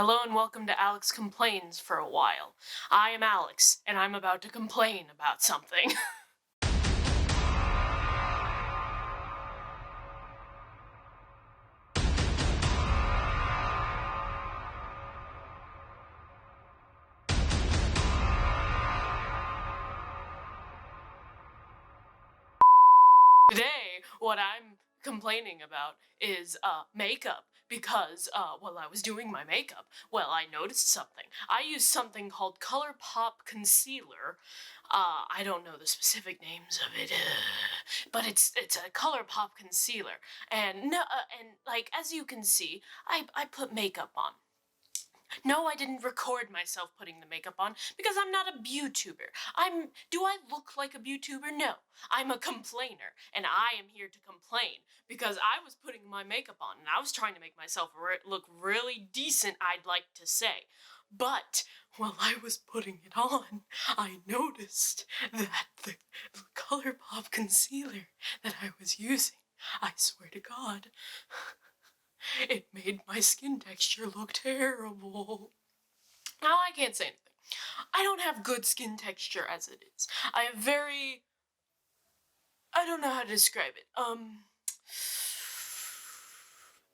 Hello and welcome to Alex Complains for a while. I am Alex, and I'm about to complain about something. Today, what I'm complaining about is makeup because while I was doing my makeup, I noticed something. I use something called ColourPop concealer. I don't know the specific names of it, but it's a ColourPop concealer, and like as you can see, I put makeup on. No, I didn't record myself putting the makeup on because I'm not a YouTuber. Do I look like a YouTuber? No. I'm a complainer, and I am here to complain because I was putting my makeup on and I was trying to make myself look really decent, I'd like to say. But while I was putting it on, I noticed that the ColourPop concealer that I was using, I swear to God, it made my skin texture look terrible. Now, I can't say anything. I don't have good skin texture as it is. I have I don't know how to describe it.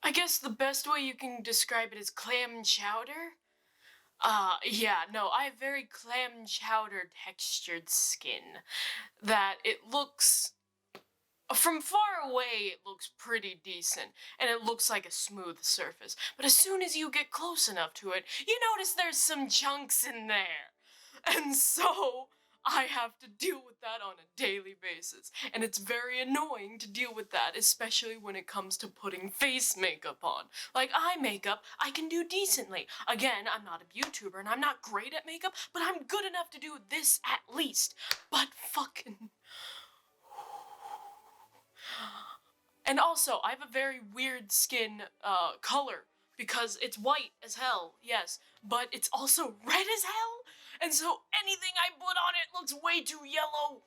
I guess the best way you can describe it is clam chowder. Yeah, no, I have very clam chowder textured skin that it looks. From far away, it looks pretty decent, and it looks like a smooth surface. But as soon as you get close enough to it, you notice there's some chunks in there. And so, I have to deal with that on a daily basis. And it's very annoying to deal with that, especially when it comes to putting face makeup on. Like, eye makeup, I can do decently. Again, I'm not a YouTuber, and I'm not great at makeup, but I'm good enough to do this at least. But fucking... And also, I have a very weird skin color because it's white as hell, yes, but it's also red as hell, and so anything I put on it looks way too yellow.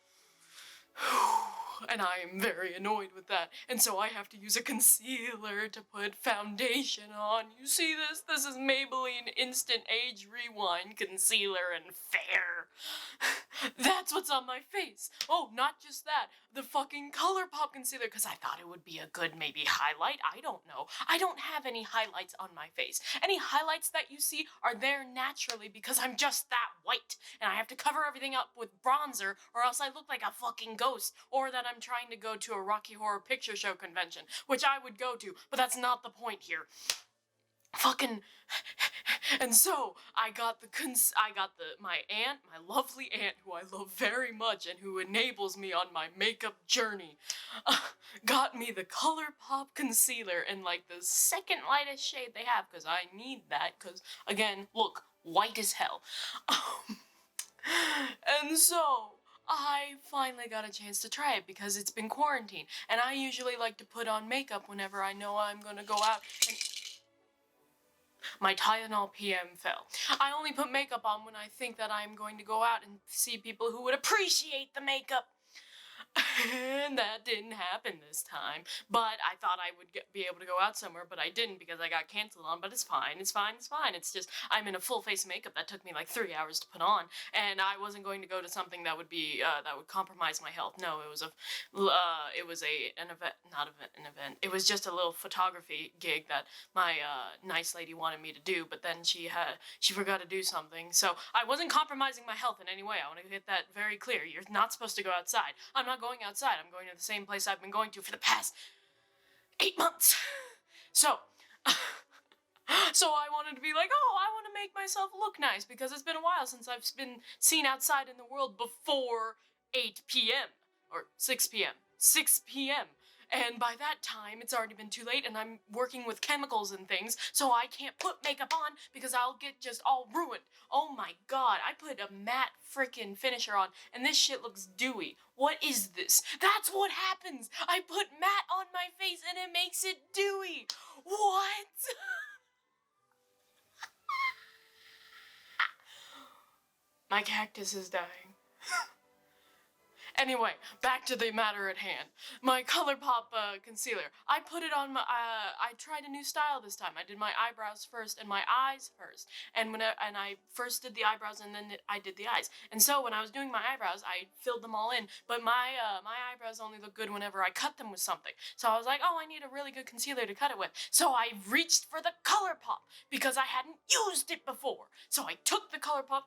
And I am very annoyed with that, and so I have to use a concealer to put foundation on. You see this? This is Maybelline Instant Age Rewind Concealer and Fair. That's what's on my face. Oh, not just that. The fucking ColourPop concealer, because I thought it would be a good maybe highlight. I don't know. I don't have any highlights on my face. Any highlights that you see are there naturally because I'm just that white, and I have to cover everything up with bronzer or else I look like a fucking ghost, or that I'm trying to go to a Rocky Horror Picture Show convention, which I would go to, but that's not the point here. Fucking... And so, my aunt, my lovely aunt, who I love very much and who enables me on my makeup journey, got me the ColourPop concealer in like the second lightest shade they have, because I need that, because, again, look, white as hell. And so, I finally got a chance to try it because it's been quarantine, and I usually like to put on makeup whenever I know I'm gonna go out and... My Tylenol PM fell. I only put makeup on when I think that I'm going to go out and see people who would appreciate the makeup. And that didn't happen this time. But I thought I would be able to go out somewhere, but I didn't because I got canceled on. But it's fine, it's fine, it's fine. It's just, I'm in a full face of makeup that took me like 3 hours to put on, and I wasn't going to go to something that would be, that would compromise my health. No, it was an event, not an event. It was just a little photography gig that my, nice lady wanted me to do, but then she forgot to do something. So I wasn't compromising my health in any way. I want to get that very clear. You're not supposed to go outside. I'm not going outside. I'm going to the same place I've been going to for the past 8 months. So, so I wanted to be like, oh, I want to make myself look nice because it's been a while since I've been seen outside in the world before 8 p.m. or 6 p.m. 6 p.m. And by that time, it's already been too late, and I'm working with chemicals and things, so I can't put makeup on because I'll get just all ruined. Oh my god, I put a matte frickin' finisher on, and this shit looks dewy. What is this? That's what happens! I put matte on my face, and it makes it dewy! What? My cactus is dying. Anyway, back to the matter at hand. My ColourPop concealer. I put it on my, I tried a new style this time. I did my eyebrows first and my eyes first. And I first did the eyebrows and then I did the eyes. And so when I was doing my eyebrows, I filled them all in. But my eyebrows only look good whenever I cut them with something. So I was like, oh, I need a really good concealer to cut it with. So I reached for the ColourPop because I hadn't used it before. So I took the ColourPop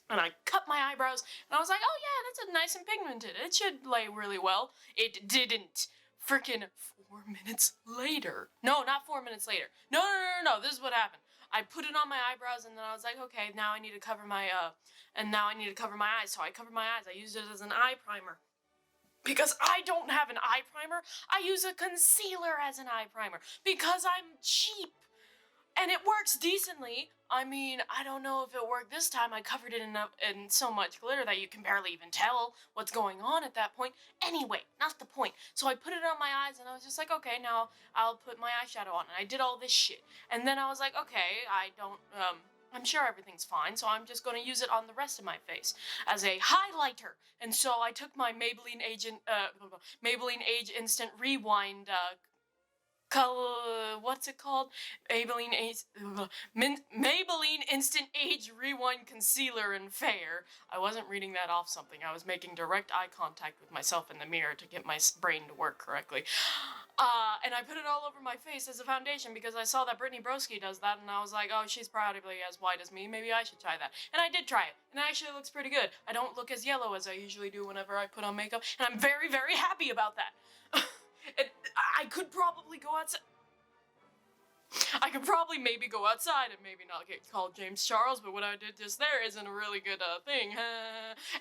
and I cut my eyebrows, and I was like, oh yeah, that's nice and pigmented. It should lay really well. It didn't. Freaking 4 minutes later. No, not 4 minutes later. No, this is what happened. I put it on my eyebrows, and then I was like, okay, now I need to cover my, eyes. So I covered my eyes. I used it as an eye primer. Because I don't have an eye primer, I use a concealer as an eye primer. Because I'm cheap. And it works decently. I mean, I don't know if it worked this time. I covered it in so much glitter that you can barely even tell what's going on at that point. Anyway, not the point. So I put it on my eyes and I was just like, okay, now I'll put my eyeshadow on. And I did all this shit. And then I was like, okay, I'm sure everything's fine, so I'm just going to use it on the rest of my face as a highlighter. And so I took my Maybelline Age Instant Rewind what's it called? Maybelline Instant Age Rewind Concealer in Fair. I wasn't reading that off something. I was making direct eye contact with myself in the mirror to get my brain to work correctly. And I put it all over my face as a foundation because I saw that Brittany Broski does that, and I was like, oh, she's probably as white as me. Maybe I should try that. And I did try it, and it actually looks pretty good. I don't look as yellow as I usually do whenever I put on makeup, and I'm very, very happy about that. I could probably go outside. I could probably maybe go outside and maybe not get called James Charles, but what I did just there isn't a really good thing.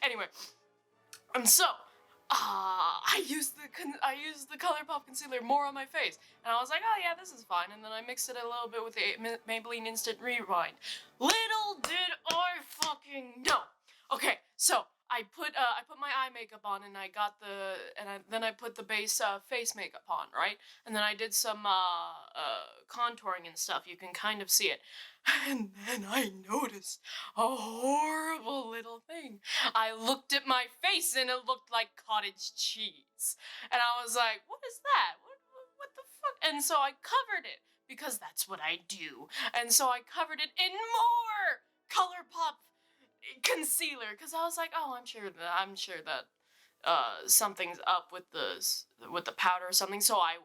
Anyway, and so I used the ColourPop concealer more on my face, and I was like, oh yeah, this is fine. And then I mixed it a little bit with the Maybelline Instant Rewind. Little did I fucking know. Okay, so I put my eye makeup on, and then I put the base face makeup on, right? And then I did some contouring and stuff. You can kind of see it. And then I noticed a horrible little thing. I looked at my face and it looked like cottage cheese. And I was like, what is that? What the fuck? And so I covered it because that's what I do. And so I covered it in more ColourPop concealer because I was like, oh, I'm sure that something's up with the powder or something. So I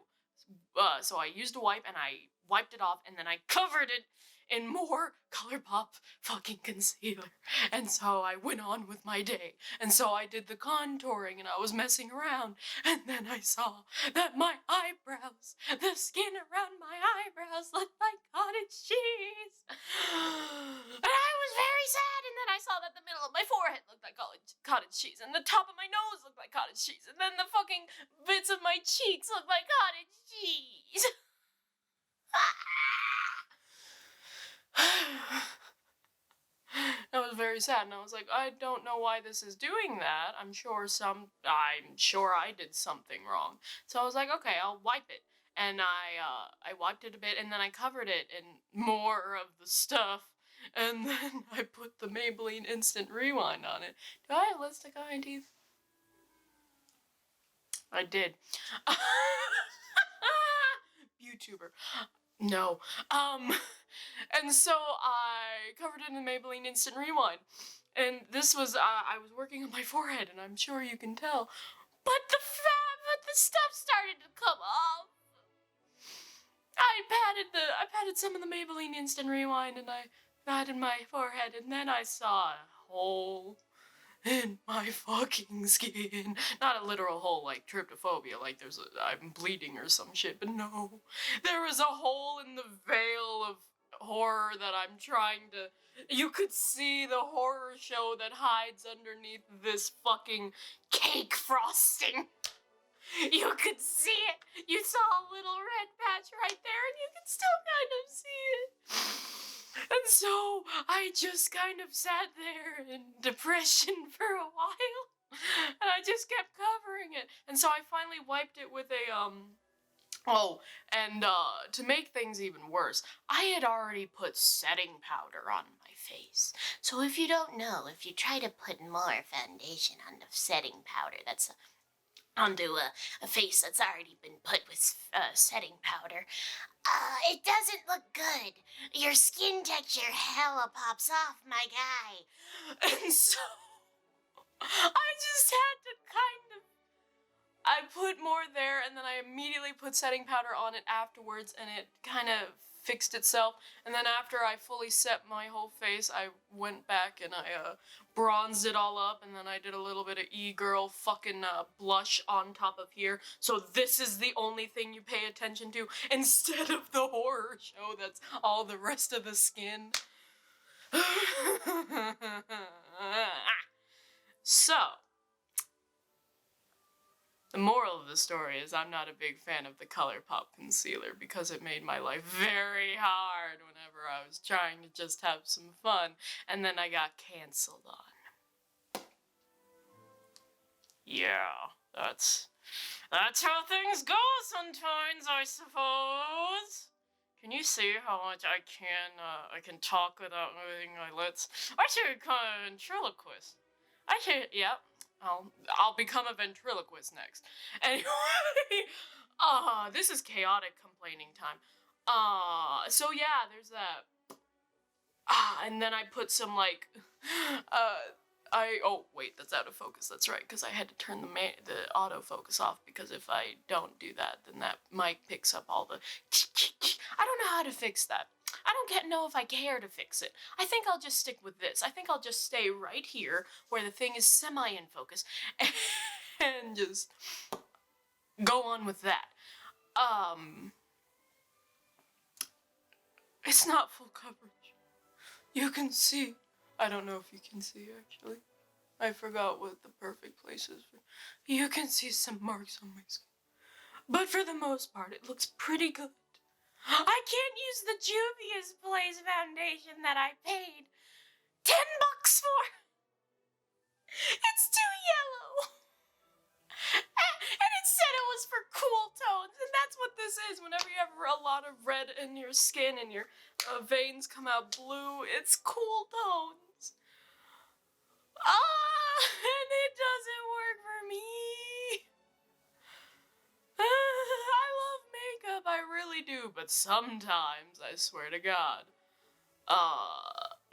used a wipe and I wiped it off, and then I covered it in more ColourPop fucking concealer. And so I went on with my day. And so I did the contouring and I was messing around. And then I saw that my eyebrows, the skin around my eyebrows looked like cottage cheese. And I was very sad. And then I saw that the middle of my forehead looked like cottage cheese. And the top of my nose looked like cottage cheese. And then the fucking bits of my cheeks looked like cottage cheese. I was very sad, and I was like, I don't know why this is doing that. I'm sure I did something wrong. So I was like, okay, I'll wipe it. And I wiped it a bit, and then I covered it in more of the stuff. And then I put the Maybelline Instant Rewind on it. Do I have lipstick on my teeth? I did. YouTuber. No. And so I covered it in Maybelline Instant Rewind. And this was, I was working on my forehead, and I'm sure you can tell. But the stuff started to come off. I patted some of the Maybelline Instant Rewind, and I patted my forehead, and then I saw a hole in my fucking skin. Not a literal hole like tryptophobia, like I'm bleeding or some shit, but no. There was a hole in the veil of horror that I'm trying to... You could see the horror show that hides underneath this fucking cake frosting. You could see it. You saw a little red patch right there, and you could still kind of see it. And so I just kind of sat there in depression for a while, and I just kept covering it. And so I finally wiped it with a Oh, and to make things even worse, I had already put setting powder on my face. So if you don't know, if you try to put more foundation on the setting powder that's onto a face that's already been put with setting powder, it doesn't look good. Your skin texture hella pops off, my guy. And so I just had to kind of I put more there, and then I immediately put setting powder on it afterwards, and it kind of fixed itself. And then after I fully set my whole face, I went back and I bronzed it all up, and then I did a little bit of e-girl fucking blush on top of here. So this is the only thing you pay attention to, instead of the horror show that's all the rest of the skin. So, the moral of the story is I'm not a big fan of the ColourPop concealer because it made my life very hard whenever I was trying to just have some fun, and then I got canceled on. Yeah, that's how things go sometimes, I suppose. Can you see how much I can talk without moving my lips? I should become a ventriloquist. Yep. I'll become a ventriloquist next. Anyway, this is chaotic complaining time. So yeah, there's that. And then I put some like, oh wait, that's out of focus. That's right, because I had to turn the autofocus off, because if I don't do that, then that mic picks up all the. I don't know how to fix that. I don't know if I care to fix it. I think I'll just stick with this. I think I'll just stay right here where the thing is semi in focus and just go on with that. It's not full coverage. You can see. I don't know if you can see, actually. I forgot what the perfect place is. You can see some marks on my skin. But for the most part, it looks pretty good. I can't use the Juvia's Place foundation that I paid $10 for. It's too yellow. And it said it was for cool tones, and that's what this is. Whenever you have a lot of red in your skin and your veins come out blue, it's cool tones. And it doesn't work for me. I love makeup, I really do, but sometimes, I swear to God,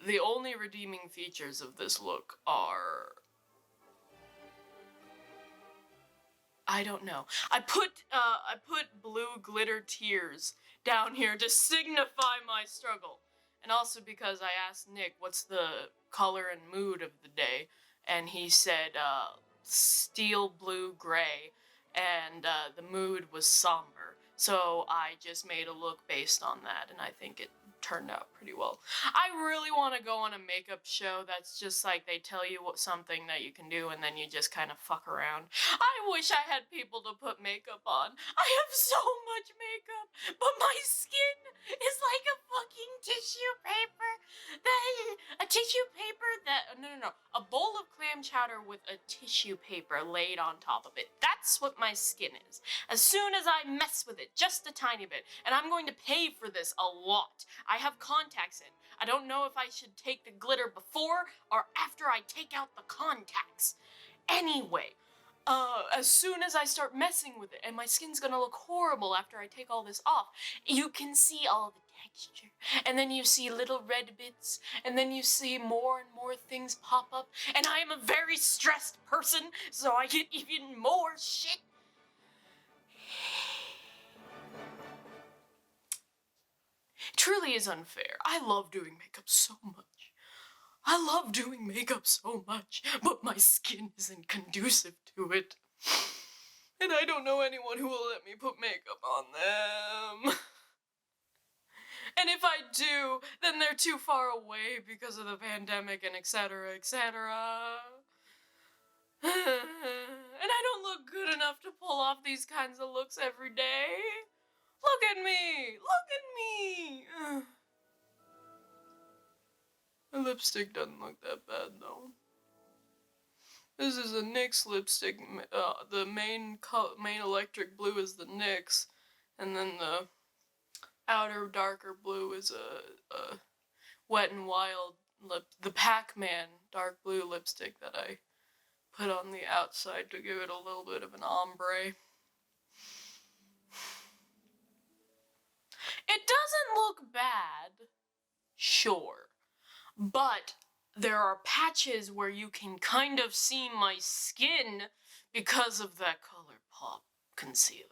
the only redeeming features of this look are, I don't know. I put blue glitter tears down here to signify my struggle. And also because I asked Nick what's the color and mood of the day, and he said steel blue gray, and the mood was somber. So I just made a look based on that, and I think it turned out pretty well. I really want to go on a makeup show that's just like they tell you something that you can do and then you just kind of fuck around. I wish I had people to put makeup on. I have so much makeup, but my skin is like a fucking tissue paper. A bowl of clam chowder with a tissue paper laid on top of it. That's what my skin is. As soon as I mess with it, just a tiny bit, and I'm going to pay for this a lot. I have contacts in. I don't know if I should take the glitter before or after I take out the contacts. Anyway, as soon as I start messing with it, and my skin's gonna look horrible after I take all this off, you can see all the texture, and then you see little red bits, and then you see more and more things pop up, and I am a very stressed person, so I get even more shit. It truly is unfair. I love doing makeup so much. But my skin isn't conducive to it. And I don't know anyone who will let me put makeup on them. And if I do, then they're too far away because of the pandemic and etc., etc. And I don't look good enough to pull off these kinds of looks every day. Look at me! The lipstick doesn't look that bad, though. This is a NYX lipstick. The main electric blue is the NYX, And then the outer darker blue is a Wet n Wild the Pac-Man dark blue lipstick that I put on the outside to give it a little bit of an ombre. It doesn't look bad, sure, but there are patches where you can kind of see my skin because of that ColourPop concealer.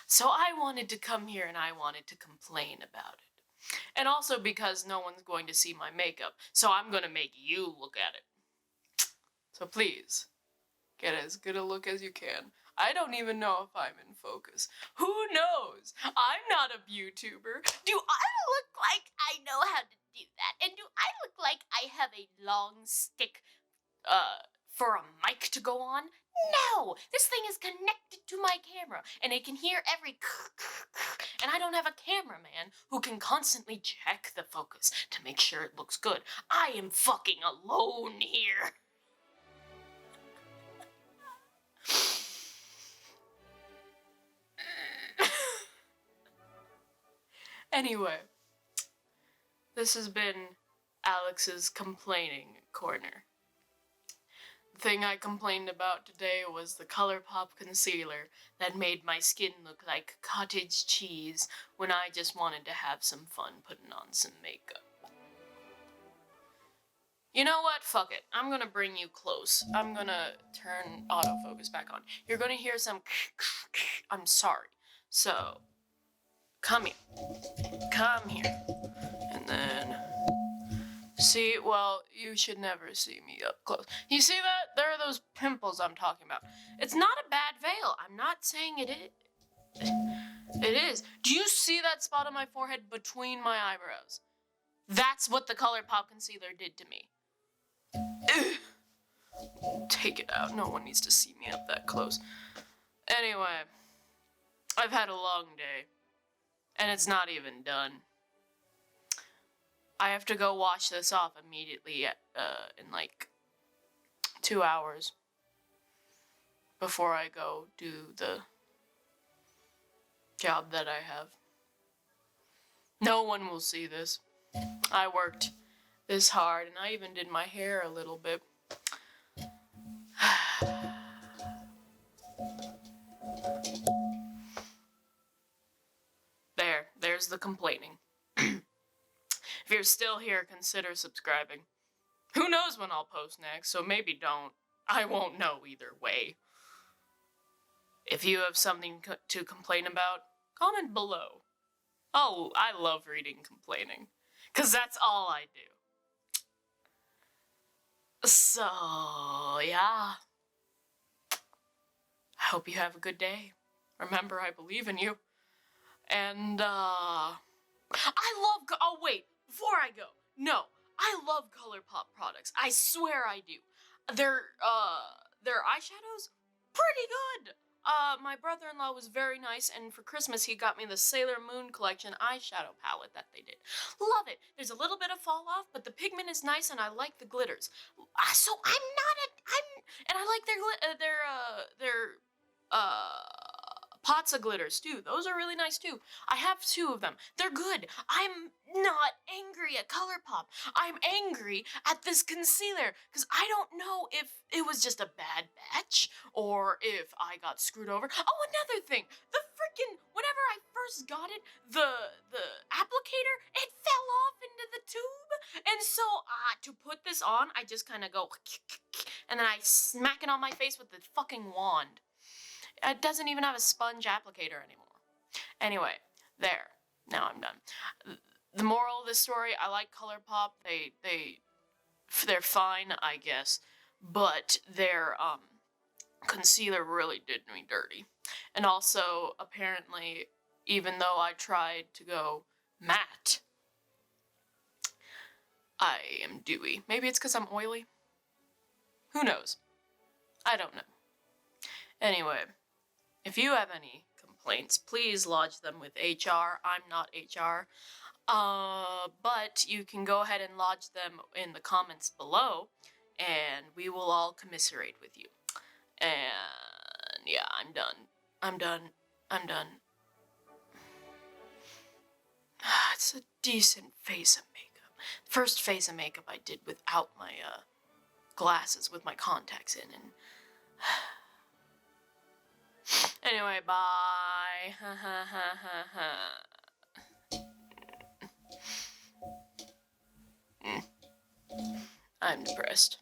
So I wanted to come here and I wanted to complain about it. And also because no one's going to see my makeup, so I'm gonna make you look at it. So please, get as good a look as you can. I don't even know if I'm in focus. Who knows? I'm not a YouTuber. Do I look like I know how to do that? And do I look like I have a long stick, for a mic to go on? No! This thing is connected to my camera, and it can hear every and I don't have a cameraman who can constantly check the focus to make sure it looks good. I am fucking alone here. Anyway, this has been Alex's complaining corner. The thing I complained about today was the ColourPop concealer that made my skin look like cottage cheese when I just wanted to have some fun putting on some makeup. You know what? Fuck it. I'm gonna bring you close. I'm gonna turn autofocus back on. You're gonna hear some I'm sorry. So, come here. Come here. And then... See, well, you should never see me up close. You see that? There are those pimples I'm talking about. It's not a bad veil. I'm not saying it is. It is. Do you see that spot on my forehead between my eyebrows? That's what the ColourPop concealer did to me. Take it out. No one needs to see me up that close. Anyway, I've had a long day, and it's not even done. I have to go wash this off immediately in like 2 hours before I go do the job that I have. No one will see this. I worked this hard, and I even did my hair a little bit. There's the complaining. If you're still here, consider subscribing. Who knows when I'll post next, so maybe don't. I won't know either way. If you have something to complain about, comment below. Oh, I love reading complaining, 'cause that's all I do. So, yeah. I hope you have a good day. Remember, I believe in you. And, oh wait, before I go, no, I love ColourPop products. I swear I do. Their eyeshadows, pretty good. My brother-in-law was very nice, and for Christmas he got me the Sailor Moon collection eyeshadow palette that they did. Love it. There's a little bit of fall off, but the pigment is nice, and I like the glitters. So and I like their pots of glitters too. Those are really nice too. I have 2 of them. They're good. I'm not angry at ColourPop. I'm angry at this concealer because I don't know if it was just a bad batch or if I got screwed over. Oh, another thing. Whenever I first got it, the applicator, it fell off into the tube. And so to put this on, I just kind of go and then I smack it on my face with the fucking wand. It doesn't even have a sponge applicator anymore. Anyway, there. Now I'm done. The moral of this story, I like ColourPop. They're fine, I guess. But their concealer really did me dirty. And also, apparently, even though I tried to go matte, I am dewy. Maybe it's because I'm oily? Who knows? I don't know. Anyway, if you have any complaints, please lodge them with HR. I'm not HR. But you can go ahead and lodge them in the comments below, and we will all commiserate with you. And yeah, I'm done. I'm done. It's a decent face of makeup. First face of makeup I did without my glasses, with my contacts in, and anyway, bye. I'm depressed.